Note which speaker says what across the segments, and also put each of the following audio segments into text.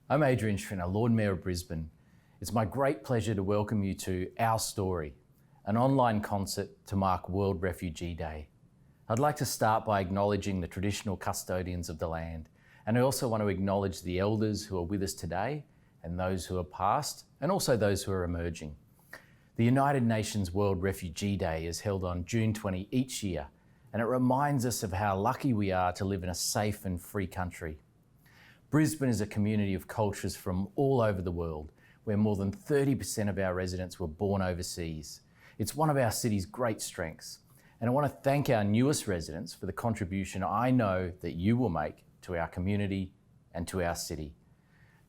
Speaker 1: I'm Adrian Schrinner, Lord Mayor of Brisbane. It's my great pleasure to welcome you to Our Story, an online concert to mark World Refugee Day. I'd like to start by acknowledging the traditional custodians of the land, and I also want to acknowledge the elders who are with us today and those who are past, and also those who are emerging. The United Nations World Refugee Day is held on June 20 each year, and it reminds us of how lucky we are to live in a safe and free country. Brisbane is a community of cultures from all over the world, where more than 30% of our residents were born overseas. It's one of our city's great strengths, and I want to thank our newest residents for the contribution I know that you will make to our community and to our city.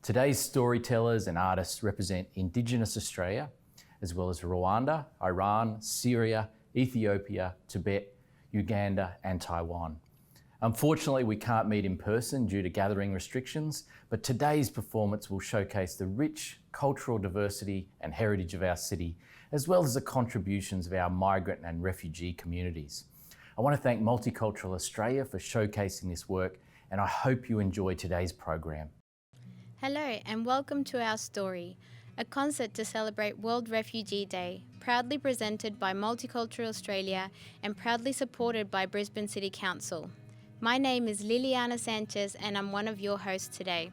Speaker 1: Today's storytellers and artists represent Indigenous Australia, as well as Rwanda, Iran, Syria, Ethiopia, Tibet, Uganda, and Taiwan. Unfortunately, we can't meet in person due to gathering restrictions, but today's performance will showcase the rich cultural diversity and heritage of our city, as well as the contributions of our migrant and refugee communities. I want to thank Multicultural Australia for showcasing this work, and I hope you enjoy today's program.
Speaker 2: Hello and welcome to Our Story, a concert to celebrate World Refugee Day, proudly presented by Multicultural Australia and proudly supported by Brisbane City Council. My name is Liliana Sanchez and I'm one of your hosts today.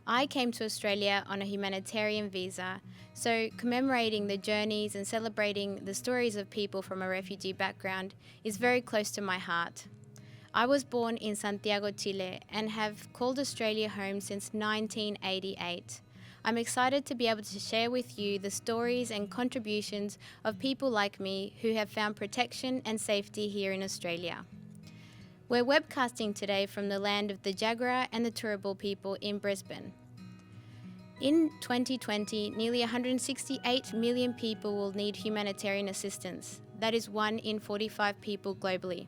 Speaker 2: I came to Australia on a humanitarian visa, so commemorating the journeys and celebrating the stories of people from a refugee background is very close to my heart. I was born in Santiago, Chile and have called Australia home since 1988. I'm excited to be able to share with you the stories and contributions of people like me who have found protection and safety here in Australia. We're webcasting today from the land of the Kagorora and the Tjupurru people in Brisbane. In 2020, nearly 168 million people will need humanitarian assistance. That is 1 in 45 people globally.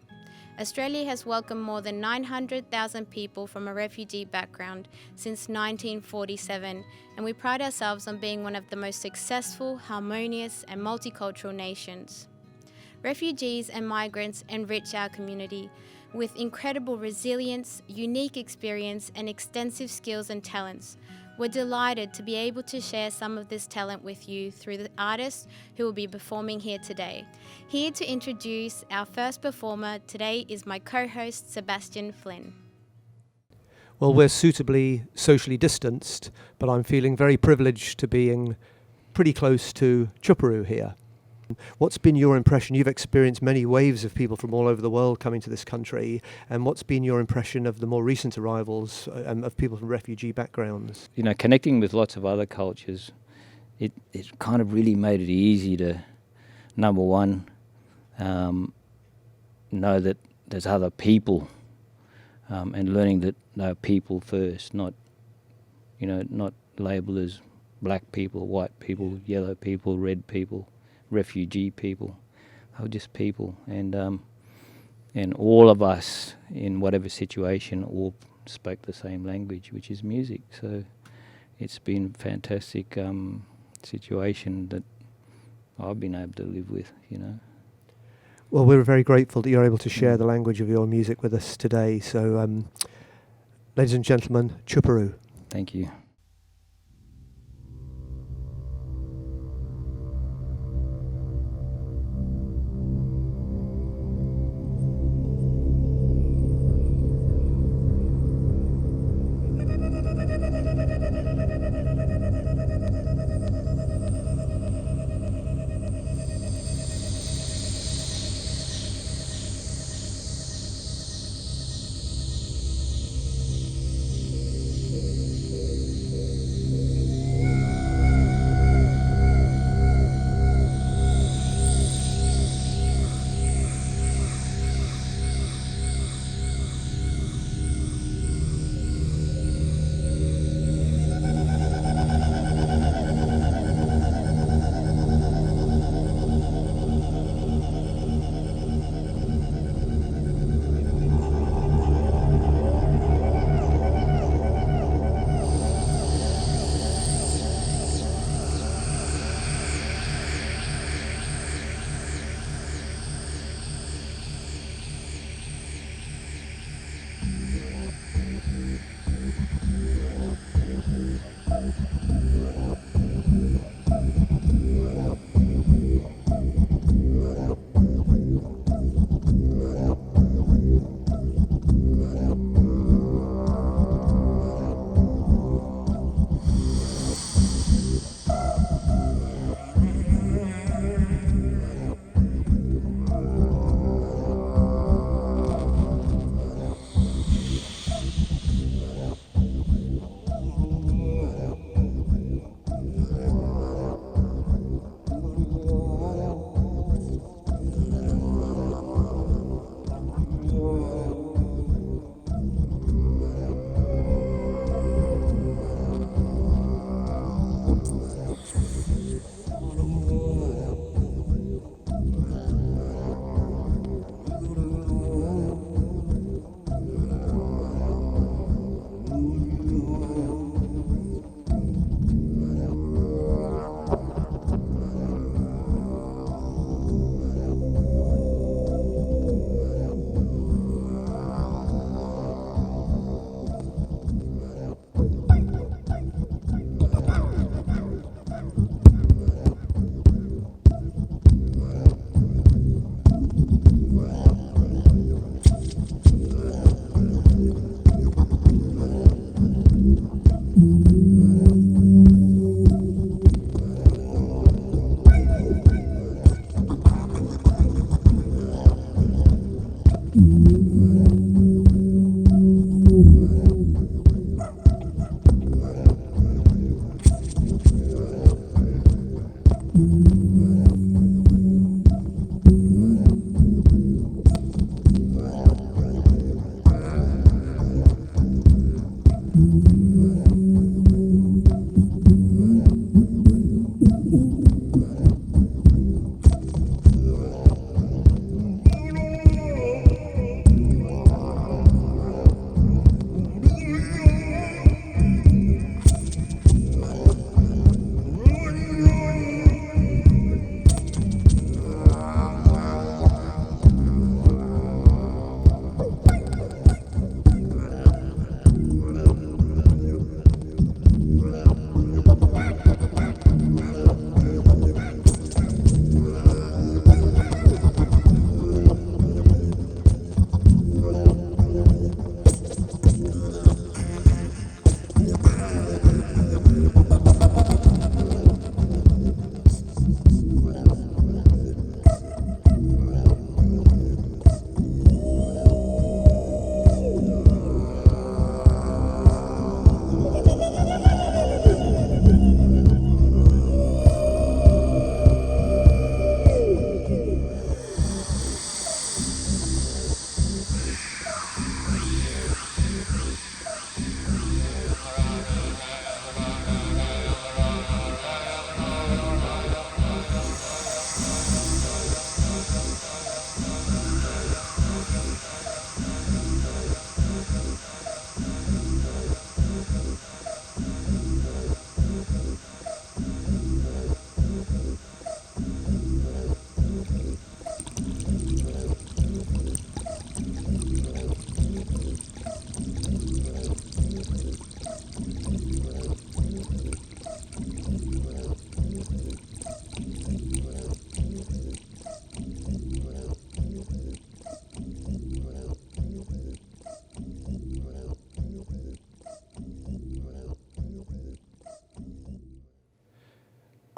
Speaker 2: Australia has welcomed more than 900,000 people from a refugee background since 1947, and we pride ourselves on being one of the most successful, harmonious, and multicultural nations. Refugees and migrants enrich our community with incredible resilience, unique experience, and extensive skills and talents. We're delighted to be able to share some of this talent with you through the artists who will be performing here today. Here to introduce our first performer today is my co-host, Sebastian Flynn.
Speaker 3: Well, we're suitably socially distanced, but I'm feeling very privileged to being pretty close to Tjupurru here. What's been your impression? You've experienced many waves of people from all over the world coming to this country, and what's been your impression of the more recent arrivals of people from refugee backgrounds?
Speaker 4: You know, connecting with lots of other cultures, it kind of really made it easy to, number one, know that there's other people, and learning that they're people first, not labelled as black people, white people, yellow people, red people, refugee people. They were just people, and all of us in whatever situation all spoke the same language, which is music. So it's been a fantastic situation that I've been able to live with, you know.
Speaker 3: Well, we're very grateful that you're able to share the language of your music with us today. So, ladies and gentlemen, Tjupurru.
Speaker 4: Thank you.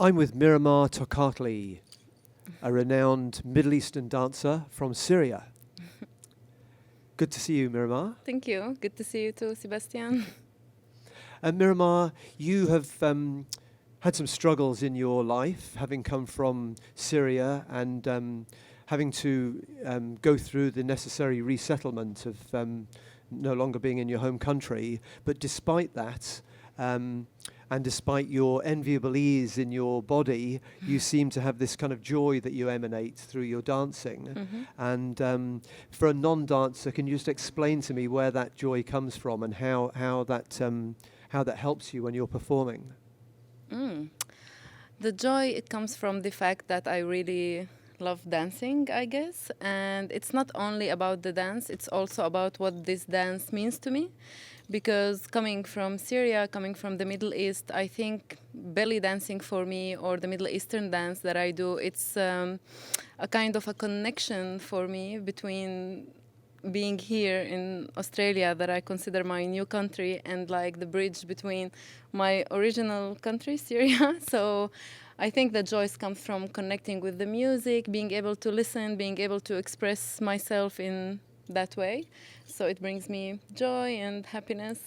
Speaker 3: I'm with Miramar Tokatli, a renowned Middle Eastern dancer from Syria. Good to see you, Miramar.
Speaker 5: Thank you. Good to see you too, Sebastian.
Speaker 3: Miramar, you have had some struggles in your life, having come from Syria and having to go through the necessary resettlement of no longer being in your home country. But despite that, and despite your enviable ease in your body, you seem to have this kind of joy that you emanate through your dancing.
Speaker 5: Mm-hmm.
Speaker 3: And for a non-dancer, can you just explain to me where that joy comes from and how that helps you when you're performing?
Speaker 5: The joy, it comes from the fact that I really love dancing, I guess. And it's not only about the dance, it's also about what this dance means to me. Because coming from Syria, coming from the Middle East, I think belly dancing for me, or the Middle Eastern dance that I do, it's a kind of a connection for me between being here in Australia, that I consider my new country, and like the bridge between my original country, Syria. So I think the joy comes from connecting with the music, being able to listen, being able to express myself in that way. So it brings me joy and happiness.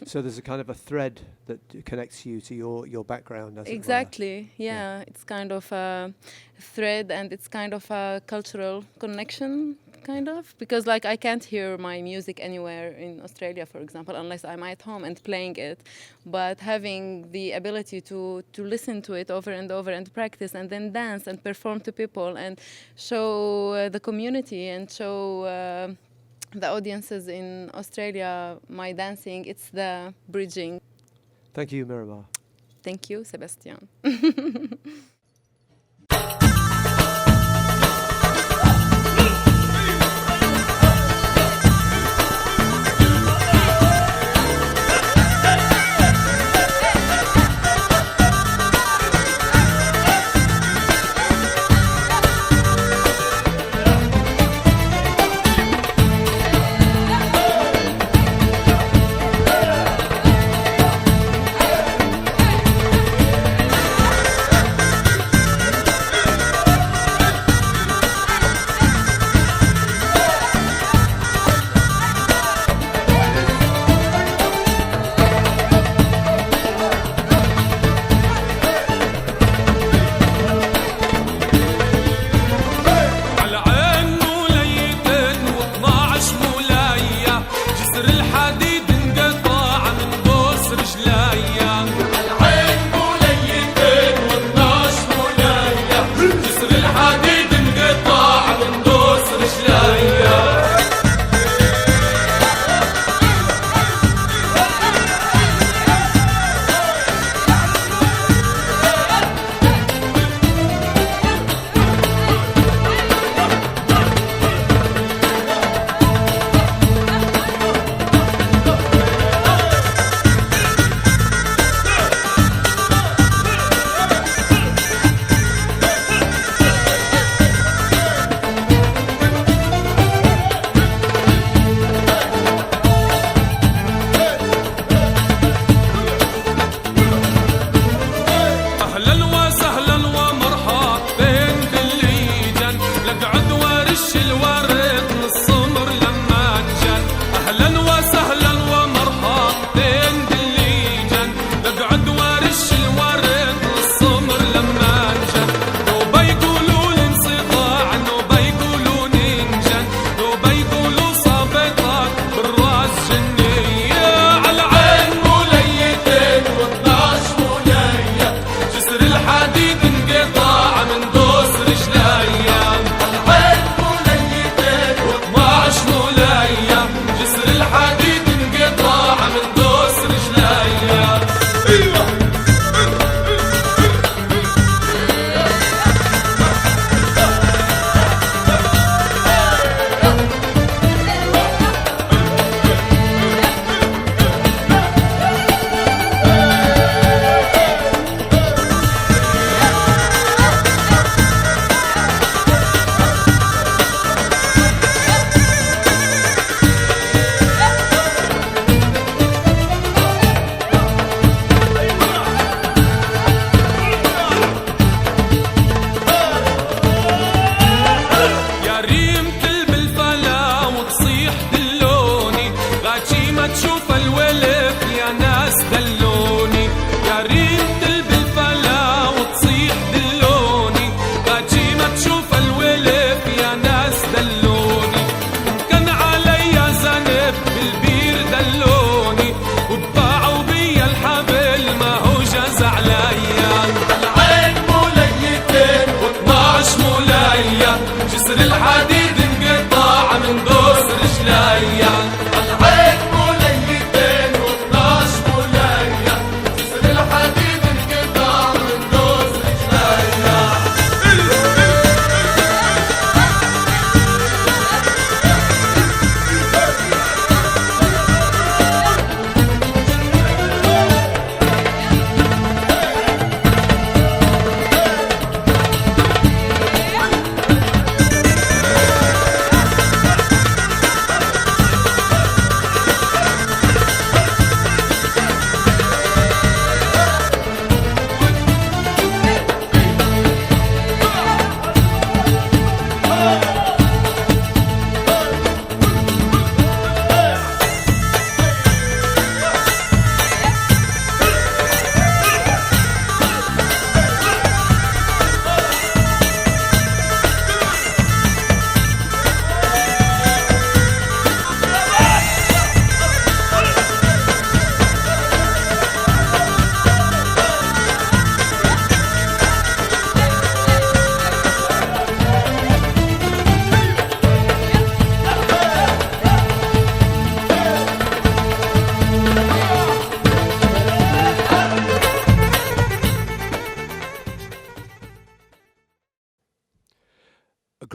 Speaker 3: So there's a kind of a thread that connects you to your background, as
Speaker 5: Exactly, yeah. It's kind of a thread, and it's kind of a cultural connection, kind of. Because like I can't hear my music anywhere in Australia, for example, unless I'm at home and playing it. But having the ability to listen to it over and over and practice and then dance and perform to people and show the community and show the audiences in Australia my dancing, it's the bridging.
Speaker 3: Thank you, Miramar.
Speaker 5: Thank you, Sebastian.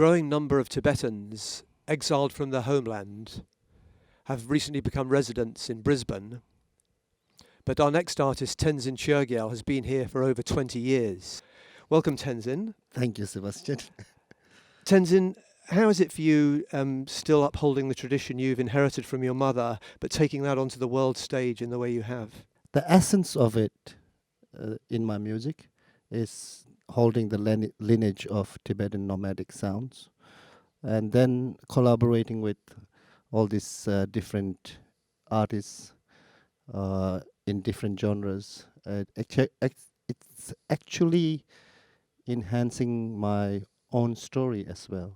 Speaker 3: growing number of Tibetans exiled from their homeland have recently become residents in Brisbane. But our next artist, Tenzin Choegyal, has been here for over 20 years. Welcome, Tenzin.
Speaker 6: Thank you, Sebastian.
Speaker 3: Tenzin, how is it for you still upholding the tradition you've inherited from your mother, but taking that onto the world stage in the way you have?
Speaker 6: The essence of it in my music is holding the lineage of Tibetan nomadic sounds, and then collaborating with all these different artists in different genres. It's actually enhancing my own story as well.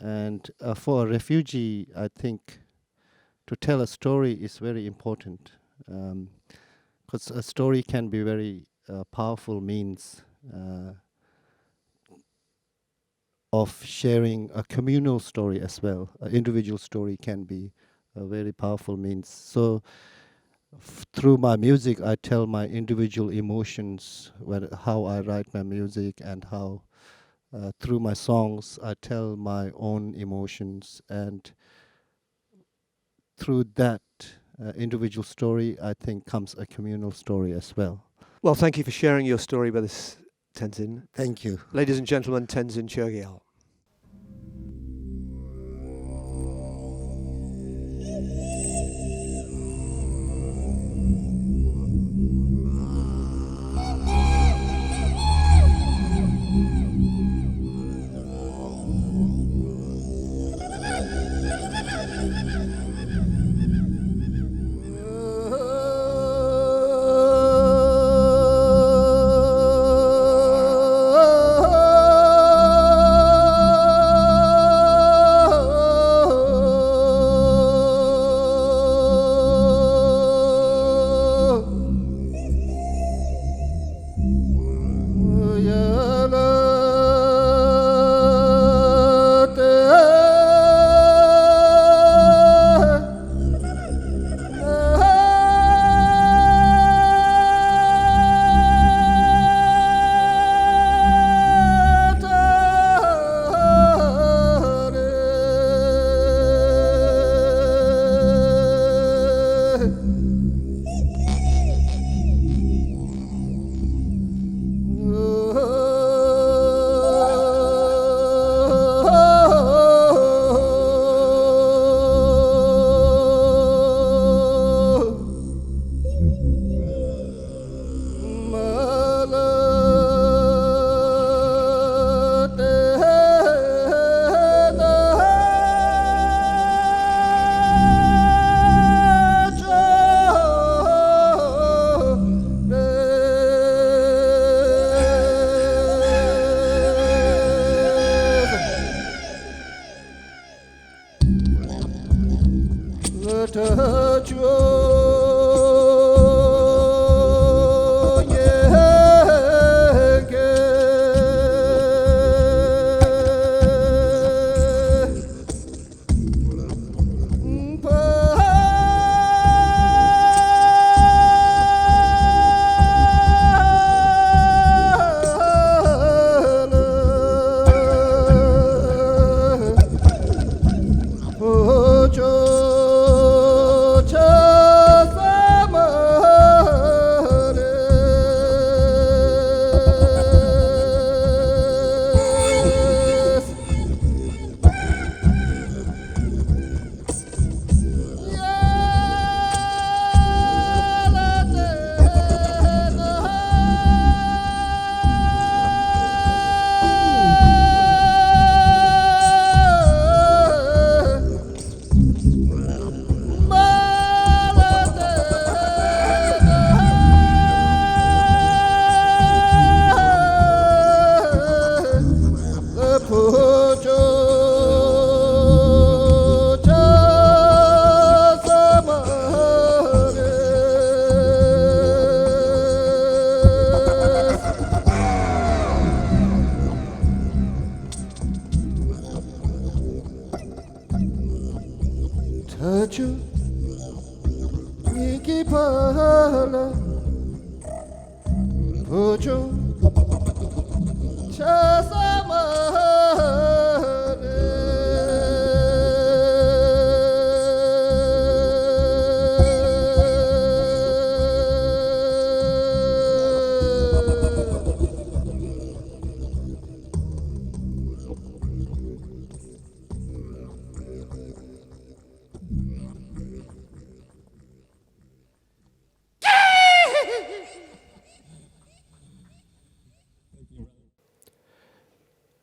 Speaker 6: And for a refugee, I think to tell a story is very important, because a story can be very powerful means of sharing a communal story as well. An individual story can be a very powerful means. So through my music, I tell my individual emotions, how I write my music, and how through my songs, I tell my own emotions, and through that individual story, I think comes a communal story as well.
Speaker 3: Well, thank you for sharing your story with us, Tenzin.
Speaker 6: Thank you.
Speaker 3: Ladies and gentlemen, Tenzin Choegyal.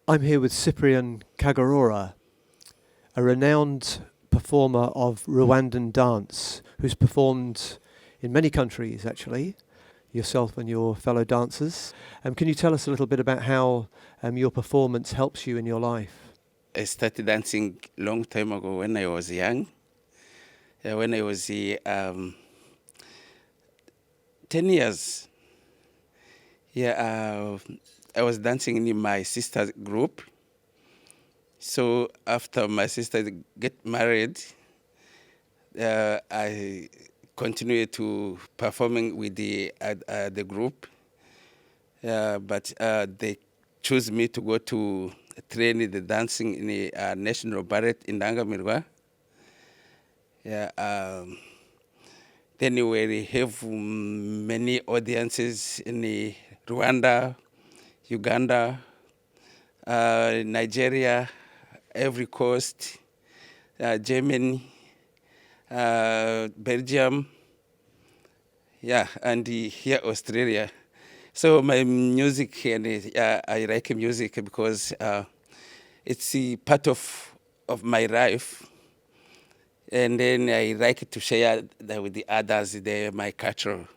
Speaker 3: I'm here with Cyprian Kagorora, a renowned performer of Rwandan dance who's performed in many countries, actually, yourself and your fellow dancers. Can you tell us a little bit about how your performance helps you in your life?
Speaker 7: I started dancing long time ago when I was young. When I was 10 years. I was dancing in my sister's group. So after my sister get married, I continued to performing with the group. But they chose me to go to train the dancing in the National Ballet in Nangamirwa. Then we have many audiences in Rwanda, Uganda, Nigeria, Ivory Coast, Germany, Belgium, and here Australia. So my music, and I like music because it's a part of my life. And then I like to share that with the others, my culture.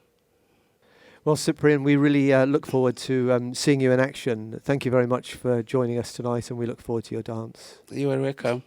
Speaker 3: Well, Cyprian, we really look forward to seeing you in action. Thank you very much for joining us tonight, and we look forward to your dance.
Speaker 7: You are welcome.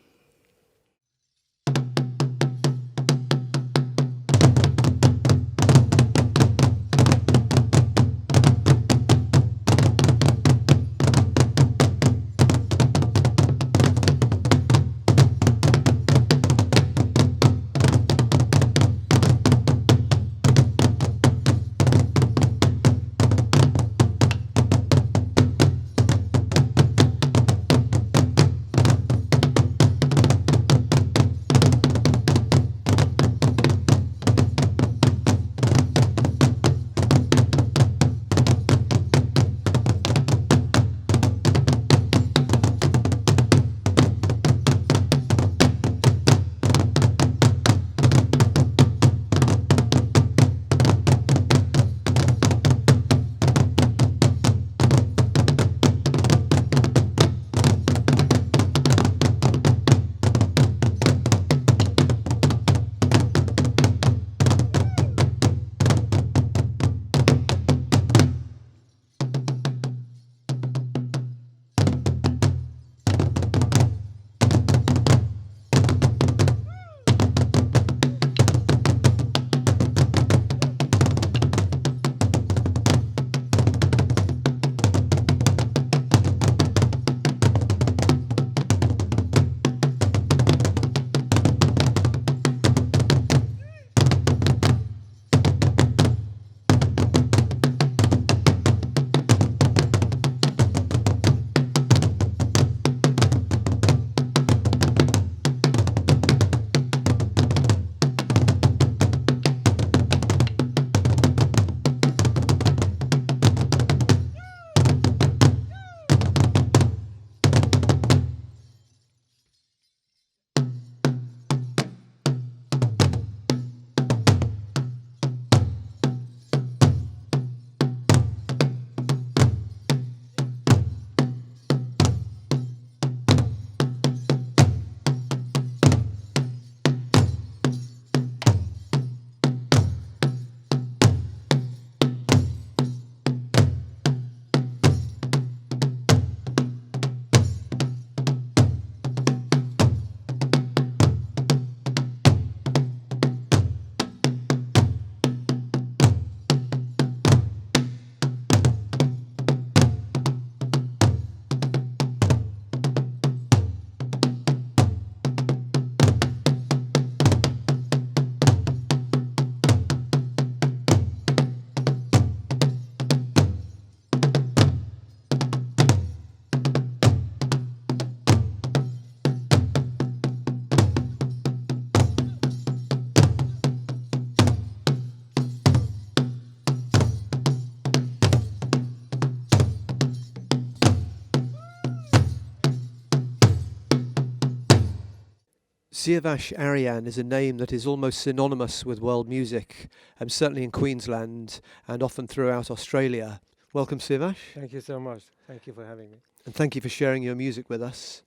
Speaker 3: Cieavash Arean is a name that is almost synonymous with world music, certainly in Queensland and often throughout Australia. Welcome, Cieavash,
Speaker 8: Thank you so much. Thank you for having me.
Speaker 3: and thank you for sharing your music with us.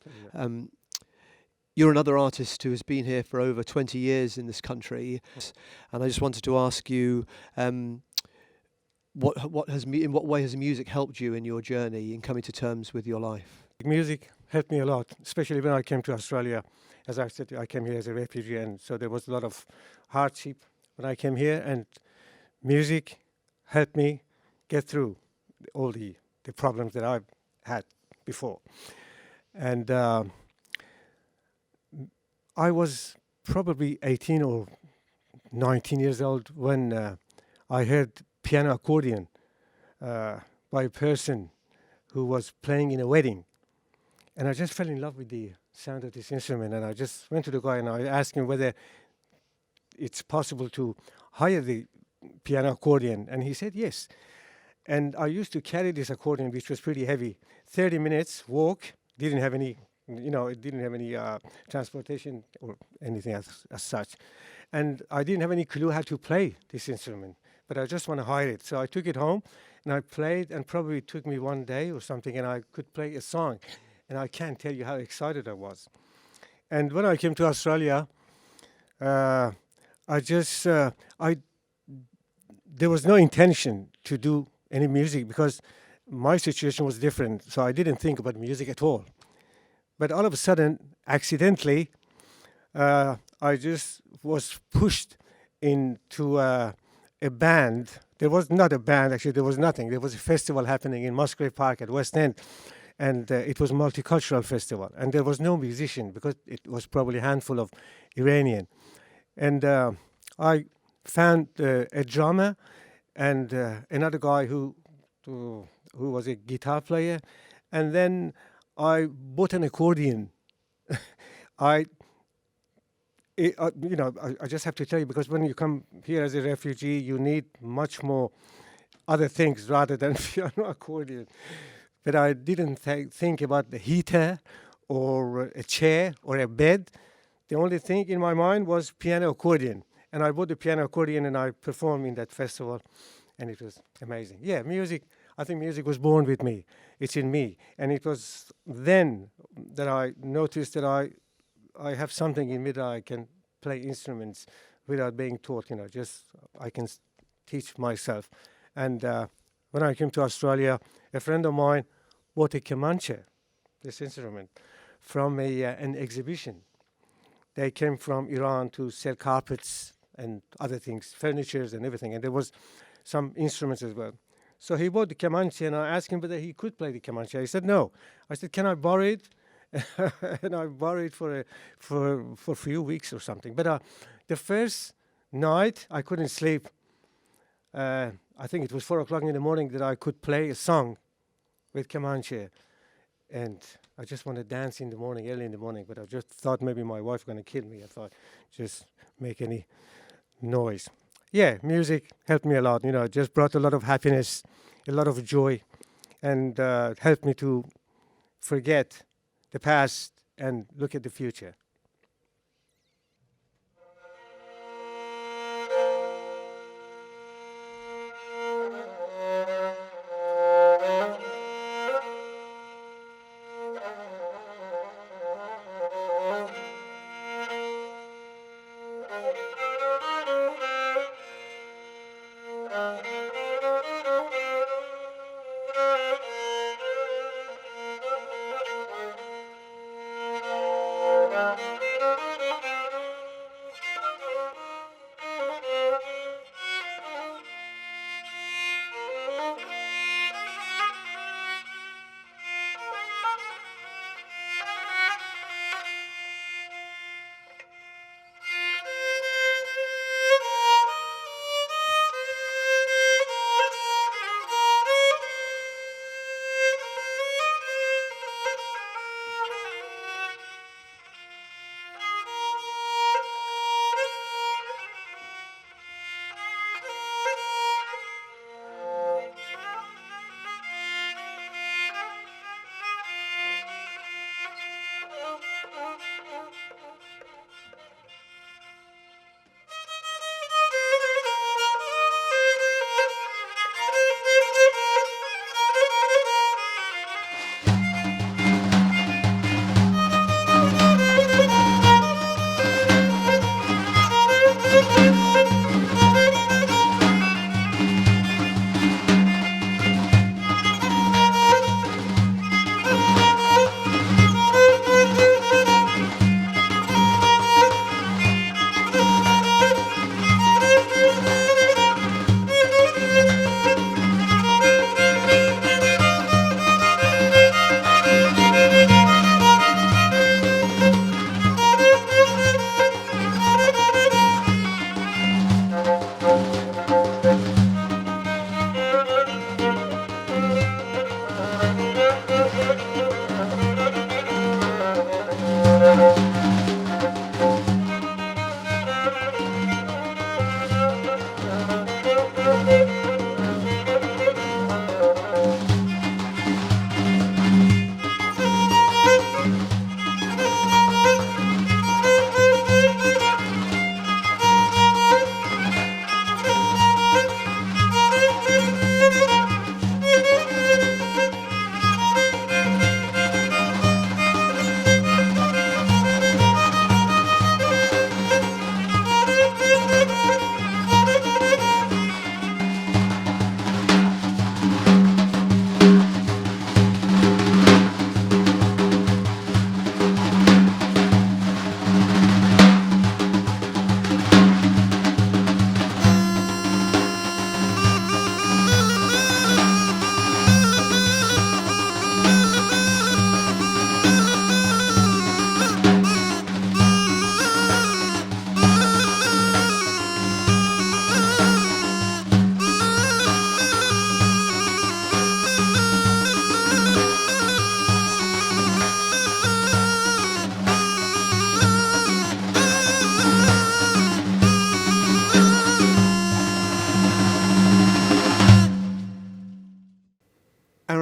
Speaker 3: You're another artist who has been here for over 20 years in this country, and I just wanted to ask you, in what way has music helped you in your journey in coming to terms with your life?
Speaker 8: Music helped me a lot, especially when I came to Australia. As I said, I came here as a refugee, and so there was a lot of hardship when I came here, and music helped me get through all the problems that I've had before. And I was probably 18 or 19 years old when I heard piano accordion by a person who was playing in a wedding. And I just fell in love with the sound of this instrument, and I just went to the guy and I asked him whether it's possible to hire the piano accordion, and he said yes. And I used to carry this accordion, which was pretty heavy, 30 minutes walk, didn't have any, it didn't have any transportation or anything as such. And I didn't have any clue how to play this instrument, but I just want to hire it. So I took it home and I played, and probably it took me one day or something, and I could play a song. And I can't tell you how excited I was. And when I came to Australia, there was no intention to do any music because my situation was different. So I didn't think about music at all. But all of a sudden, accidentally, I just was pushed into a band. There was not a band, actually, there was nothing. There was a festival happening in Musgrave Park at West End. And it was a multicultural festival. And there was no musician because it was probably a handful of Iranian. And I found a drummer and another guy who was a guitar player. And then I bought an accordion. I just have to tell you, because when you come here as a refugee, you need much more other things rather than piano accordion. But I didn't think about the heater or a chair or a bed. The only thing in my mind was piano accordion. And I bought the piano accordion and I performed in that festival, and it was amazing. Yeah, music, I think music was born with me. It's in me. And it was then that I noticed that I have something in me that I can play instruments without being taught, just I can teach myself. And when I came to Australia, a friend of mine bought a kamancha, this instrument, from an exhibition. They came from Iran to sell carpets and other things, furnitures and everything, and there was some instruments as well. So he bought the kamancha, and I asked him whether he could play the kamancha. He said no. I said, can I borrow it? And I borrowed it for a few weeks or something. But the first night, I couldn't sleep. I think it was 4 o'clock in the morning that I could play a song with kamancha. And I just want to dance in the morning, early in the morning, but I just thought maybe my wife going to kill me. I thought, just make any noise. Yeah, music helped me a lot. It just brought a lot of happiness, a lot of joy, and helped me to forget the past and look at the future.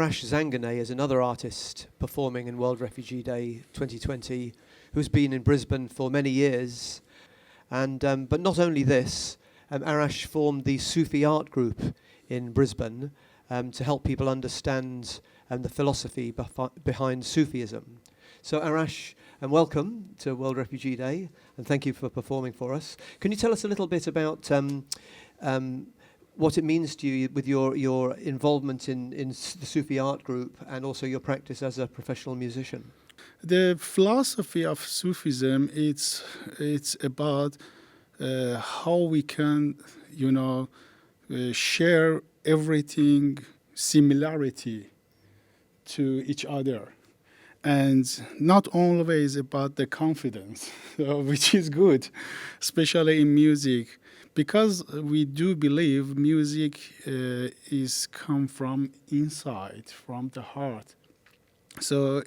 Speaker 3: Arash Zanganeh is another artist performing in World Refugee Day 2020 who's been in Brisbane for many years. And but not only this, Arash formed the Sufi art group in Brisbane to help people understand the philosophy behind Sufism. So Arash, welcome to World Refugee Day, and thank you for performing for us. Can you tell us a little bit about what it means to you with your involvement in the Sufi art group and also your practice as a professional musician?
Speaker 9: The philosophy of Sufism, it's about how we can, share everything, similarity to each other. And not always about the confidence, which is good, especially in music, because we do believe music is come from inside, from the heart. So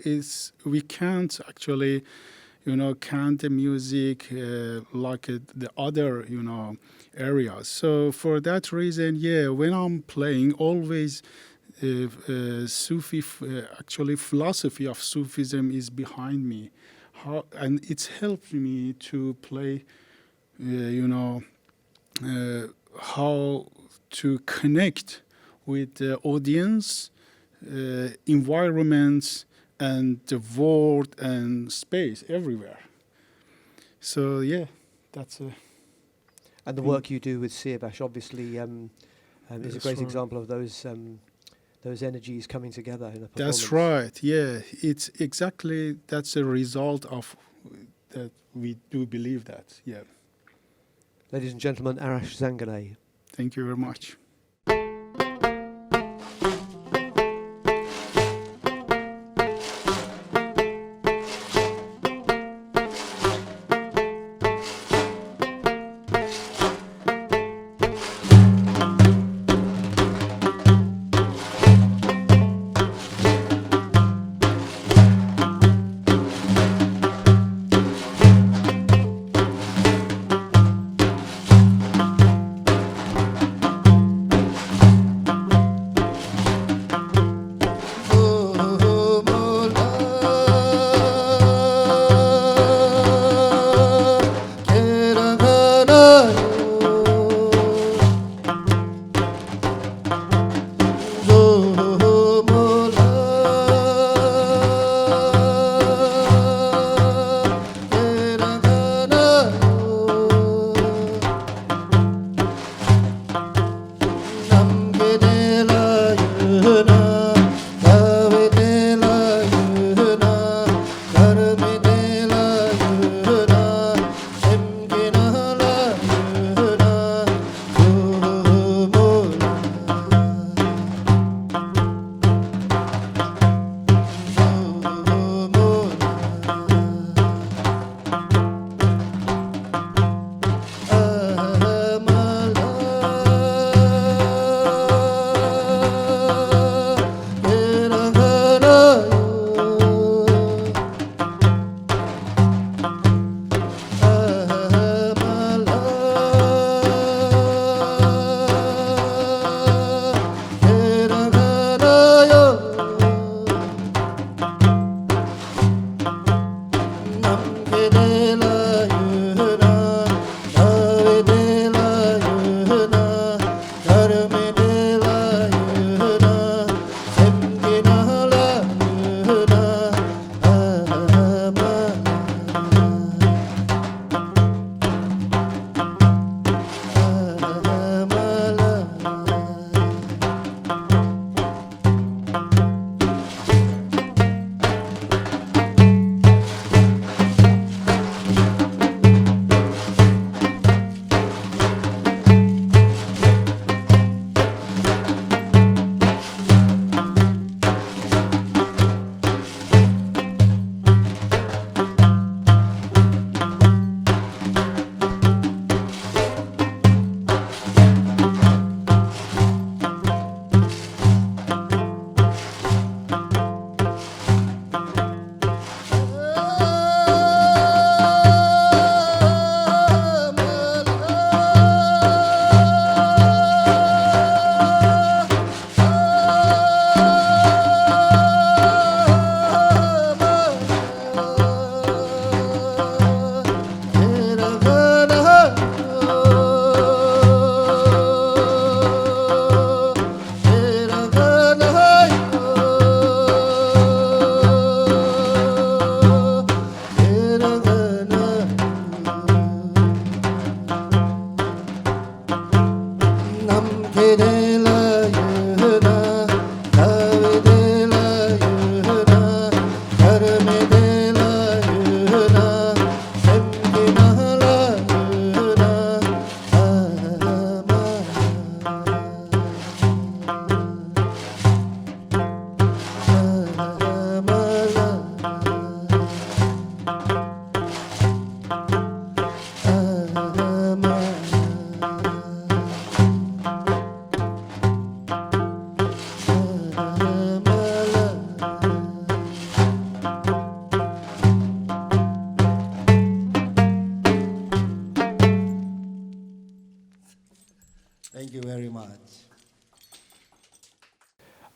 Speaker 9: we can't actually, count the music like the other, areas. So for that reason, when I'm playing, always Sufi, actually philosophy of Sufism is behind me. And it's helped me to play, how to connect with the audience, environments, and the world and space everywhere. So that's a...
Speaker 3: And the work you do with Cieavash obviously is a great
Speaker 9: right.
Speaker 3: example of those energies coming together in a performance.
Speaker 9: That's right, yeah. It's exactly, that's a result of that. We do believe that, yeah.
Speaker 3: Ladies and gentlemen, Arash Zanganeh.
Speaker 9: Thank you very much.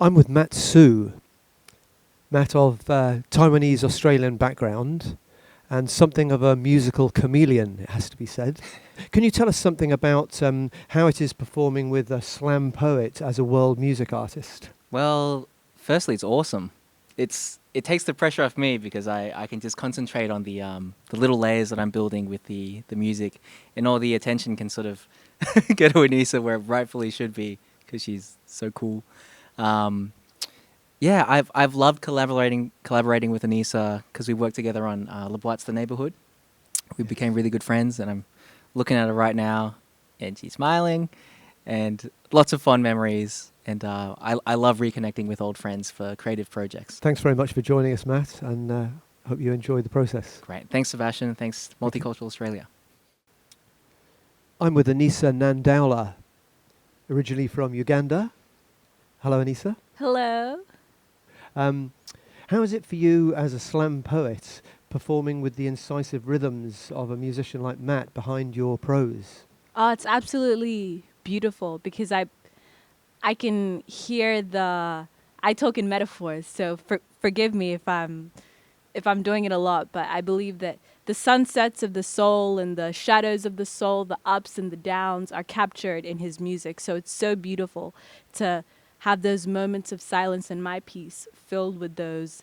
Speaker 3: I'm with Matt Su. Matt of Taiwanese Australian background and something of a musical chameleon, it has to be said. Can you tell us something about how it is performing with a slam poet as a world music artist?
Speaker 10: Well, firstly, it's awesome. It takes the pressure off me because I can just concentrate on the little layers that I'm building with the music, and all the attention can sort of go to Anisa where it rightfully should be because she's so cool. Yeah, I've loved collaborating with Anisa because we worked together on Le Boit's The Neighborhood. We became really good friends, and I'm looking at her right now, and she's smiling, and lots of fond memories. And I love reconnecting with old friends for creative projects.
Speaker 3: Thanks very much for joining us, Matt, and hope you enjoyed the process.
Speaker 10: Great. Thanks, Sebastian. Thanks, Multicultural Australia.
Speaker 3: I'm with Anisa Nandaula, originally from Uganda. Hello, Anisa.
Speaker 11: Hello.
Speaker 3: How is it for you as a slam poet performing with the incisive rhythms of a musician like Matt behind your prose?
Speaker 11: Oh, it's absolutely beautiful because I can hear I talk in metaphors, so forgive me if I'm doing it a lot, but I believe that the sunsets of the soul and the shadows of the soul, the ups and the downs are captured in his music. So it's so beautiful to have those moments of silence in my piece filled with those,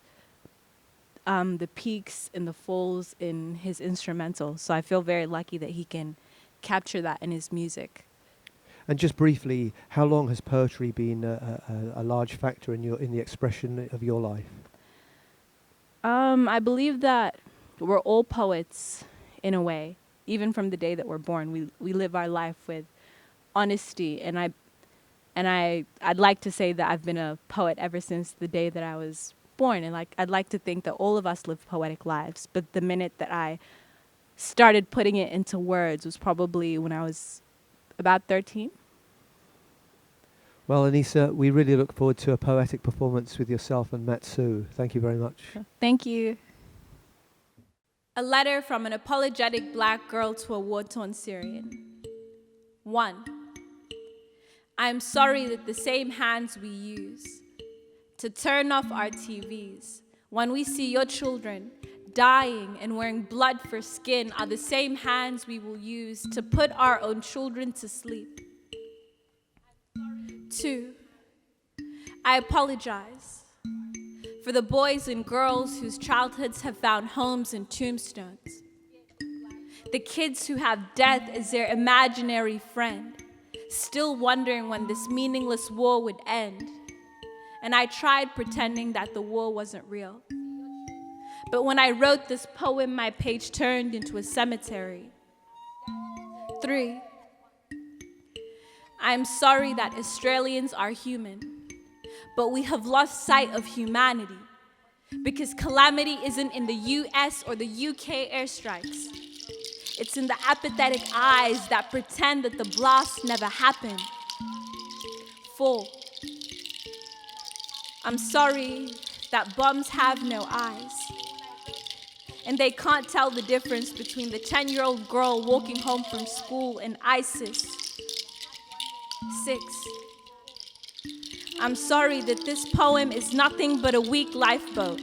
Speaker 11: the peaks and the falls in his instrumental. So I feel very lucky that he can capture that in his music.
Speaker 3: And just briefly, how long has poetry been a large factor in the expression of your life?
Speaker 11: I believe that we're all poets in a way, even from the day that we're born. We live our life with honesty, and I'd like to say that I've been a poet ever since the day that I was born, and I'd like to think that all of us live poetic lives. But the minute that I started putting it into words was probably when I was about 13.
Speaker 3: Well, Anisa, we really look forward to a poetic performance with yourself and Matt Su. Thank you very much.
Speaker 11: Thank you. A letter from an apologetic black girl to a war-torn Syrian. 1. I am sorry that the same hands we use to turn off our TVs when we see your children dying and wearing blood for skin are the same hands we will use to put our own children to sleep. 2. I apologize for the boys and girls whose childhoods have found homes in tombstones. The kids who have death as their imaginary friend, still wondering when this meaningless war would end. And I tried pretending that the war wasn't real. But when I wrote this poem, my page turned into a cemetery. 3. I am sorry that Australians are human, but we have lost sight of humanity because calamity isn't in the US or the UK airstrikes. It's in the apathetic eyes that pretend that the blast never happened. 4. I'm sorry that bombs have no eyes, and they can't tell the difference between the 10-year-old girl walking home from school and ISIS. 6. I'm sorry that this poem is nothing but a weak lifeboat,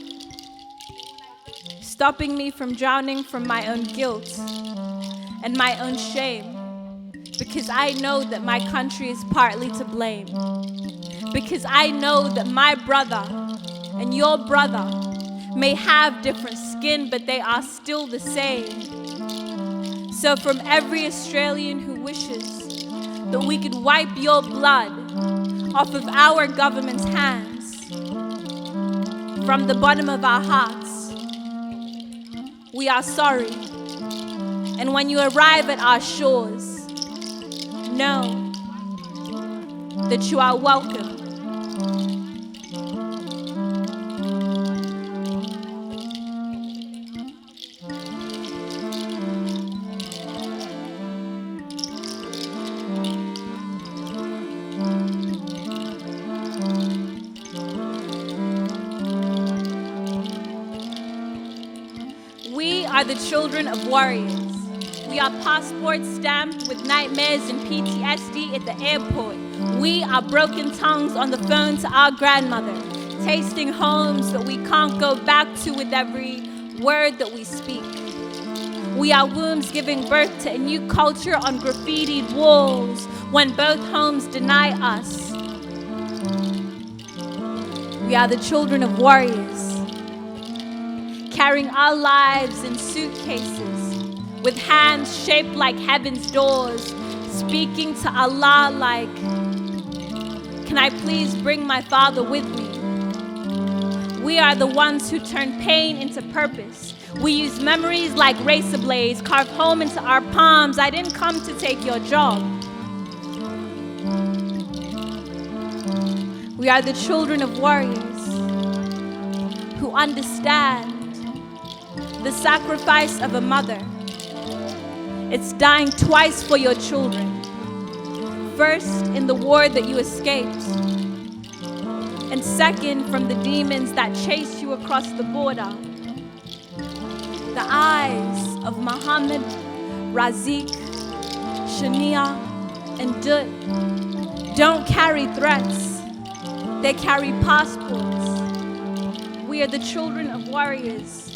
Speaker 11: stopping me from drowning from my own guilt and my own shame, because I know that my country is partly to blame, because I know that my brother and your brother may have different skin, but they are still the same. So from every Australian who wishes that we could wipe your blood off of our government's hands, from the bottom of our hearts, we are sorry. And when you arrive at our shores, know that you are welcome. We are the children of warriors. We are passports stamped with nightmares and PTSD at the airport, We are broken tongues on the phone to our grandmother, tasting homes that we can't go back to with every word that we speak. We are wombs giving birth to a new culture on graffitied walls when both homes deny us. We are the children of warriors, carrying our lives in suitcases, with hands shaped like heaven's doors, speaking to Allah like, can I please bring my father with me? We are the ones who turn pain into purpose. We use memories like razor blades, carved home into our palms. I didn't come to take your job. We are the children of warriors who understand the sacrifice of a mother. It's dying twice for your children. First, in the war that you escaped, and second, from the demons that chased you across the border. The eyes of Muhammad, Razik, Shania, and Dut don't carry threats. They carry passports. We are the children of warriors.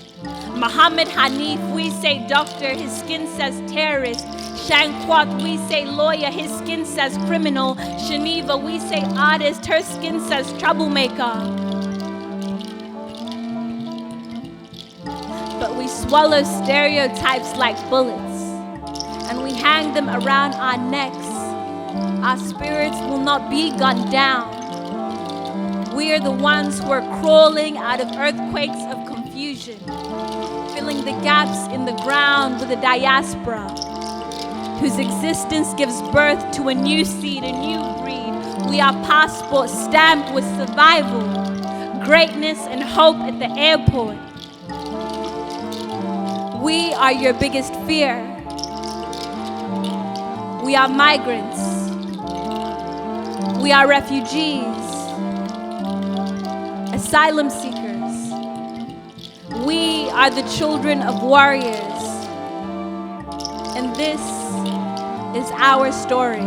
Speaker 11: Muhammad Hanif, we say doctor, his skin says terrorist. Shankwat, we say lawyer, his skin says criminal. Shaniva, we say artist, her skin says troublemaker. But we swallow stereotypes like bullets, and we hang them around our necks. Our spirits will not be gunned down. We are the ones who are crawling out of earthquakes of confusion, filling the gaps in the ground with a diaspora, whose existence gives birth to a new seed, a new breed. We are passports stamped with survival, greatness, and hope at the airport. We are your biggest fear. We are migrants. We are refugees, asylum seekers. We are the children of warriors, and this is our story.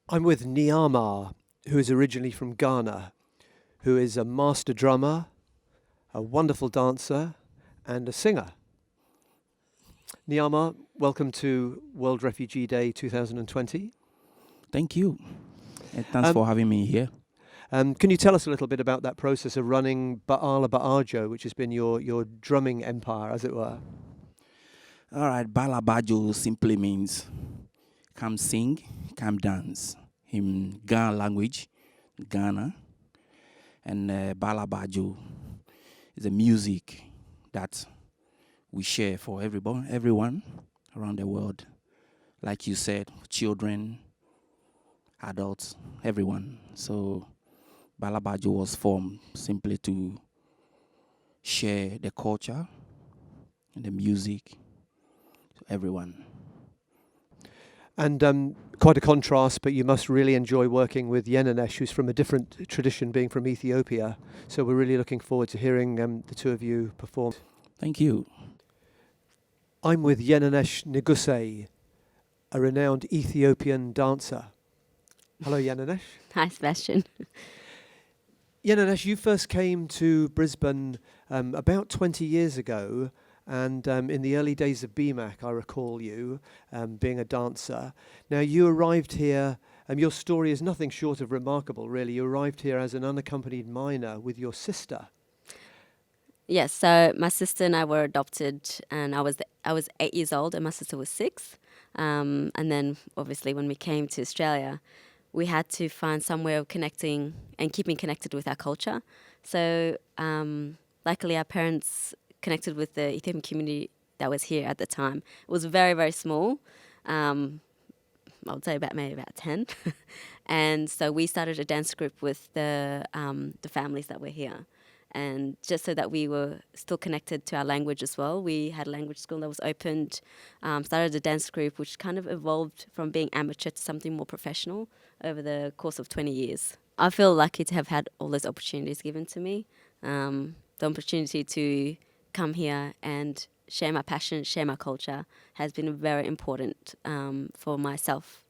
Speaker 3: I'm with Miramar, who is originally from Ghana, who is a master drummer, a wonderful dancer, and a singer. Miramar, welcome to World Refugee Day 2020.
Speaker 12: Thank you, and thanks for having me here.
Speaker 3: Can you tell us a little bit about that process of running Ba'ala Ba'ajo, which has been your drumming empire, as it were?
Speaker 12: All right, Bala Bajo simply means come sing, come dance in Ghana language, Ghana. And Bala Bajo is a music that we share for everyone around the world. Like you said, children, adults, everyone. So Bala Bajo was formed simply to share the culture and the music to everyone.
Speaker 3: And quite a contrast, but you must really enjoy working with Yenenesh, who's from a different tradition, being from Ethiopia. So we're really looking forward to hearing the two of you perform.
Speaker 12: Thank you.
Speaker 3: I'm with Yenenesh Neguse, a renowned Ethiopian dancer. Hello, Yenenesh.
Speaker 13: Hi, Sebastian.
Speaker 3: Yenenesh, you first came to Brisbane about 20 years ago. And in the early days of BMAC, I recall you being a dancer. Now, you arrived here, your story is nothing short of remarkable, really. You arrived here as an unaccompanied minor with your sister.
Speaker 13: Yes, so my sister and I were adopted, and I was 8 years old, and my sister was 6. And then, obviously, when we came to Australia, we had to find some way of connecting and keeping connected with our culture. So, luckily, our parents connected with the Ethiopian community that was here at the time. It was very, very small. I would say about maybe about 10. And so we started a dance group with the families that were here. And just so that we were still connected to our language as well, we had a language school that was opened, started a dance group, which kind of evolved from being amateur to something more professional over the course of 20 years. I feel lucky to have had all those opportunities given to me. The opportunity to come here and share my passion, share my culture has been very important for myself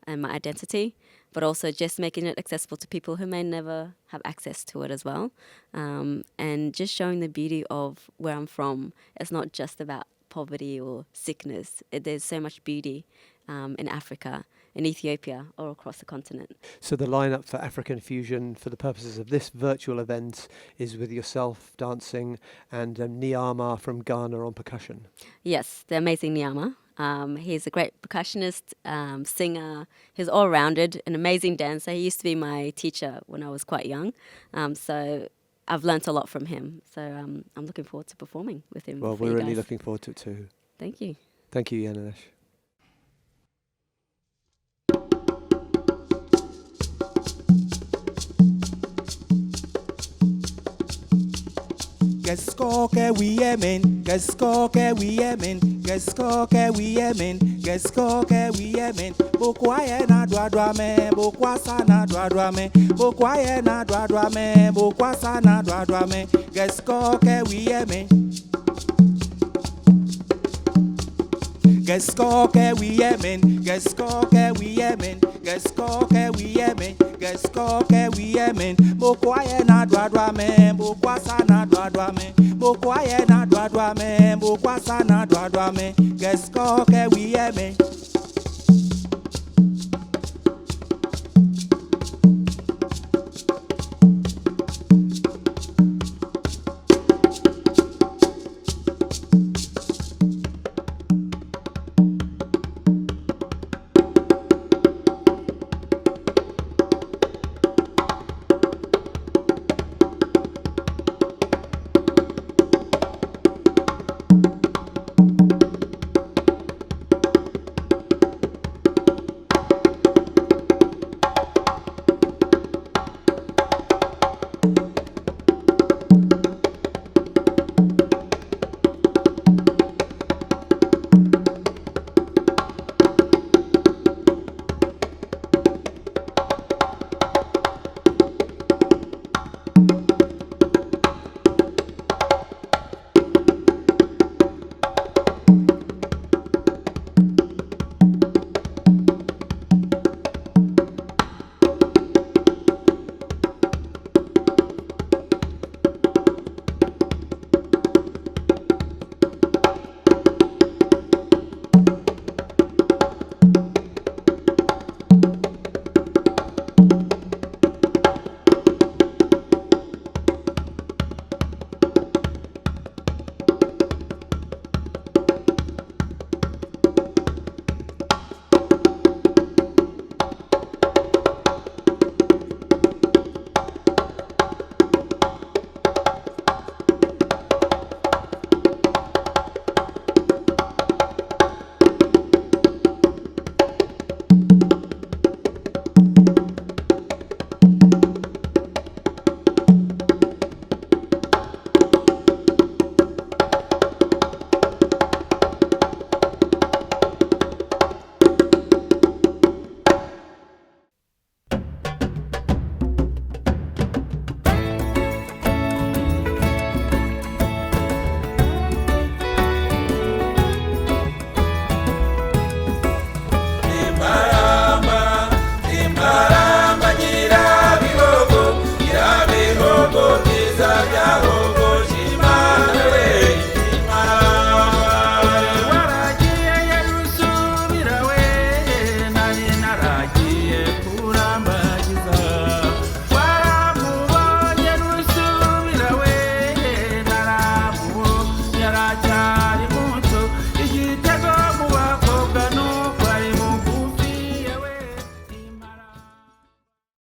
Speaker 13: and my identity, but also just making it accessible to people who may never have access to it as well. And just showing the beauty of where I'm from. It's not just about poverty or sickness. There's so much beauty in Africa, in Ethiopia, or across the continent.
Speaker 3: So the lineup for African Fusion for the purposes of this virtual event is with yourself dancing and Nyama from Ghana on percussion.
Speaker 13: Yes, the amazing Nyama. He's a great percussionist, singer. He's all-rounded, an amazing dancer. He used to be my teacher when I was quite young. So I've learnt a lot from him. So I'm looking forward to performing with him.
Speaker 3: Well, we're really looking forward to it too.
Speaker 13: Thank you.
Speaker 3: Thank you, Yananesh.
Speaker 14: Geskoke we yemen, geskoke we yemen, geskoke we yemen, geskoke we yemen. Bokwaye na dwa me, bokwasa na dwa me, bokwaye na dwa me, bokwasa na dwa me. Geskoke we yemen. Geskoke we yemen, geskoke we yemen, geskoke we yemen, geskoke we yemen. Bokwaye na dwa me, bokwasa na dwa me, bokwaye na dwa me, bokwasa na dwa me. Geskoke we yemen.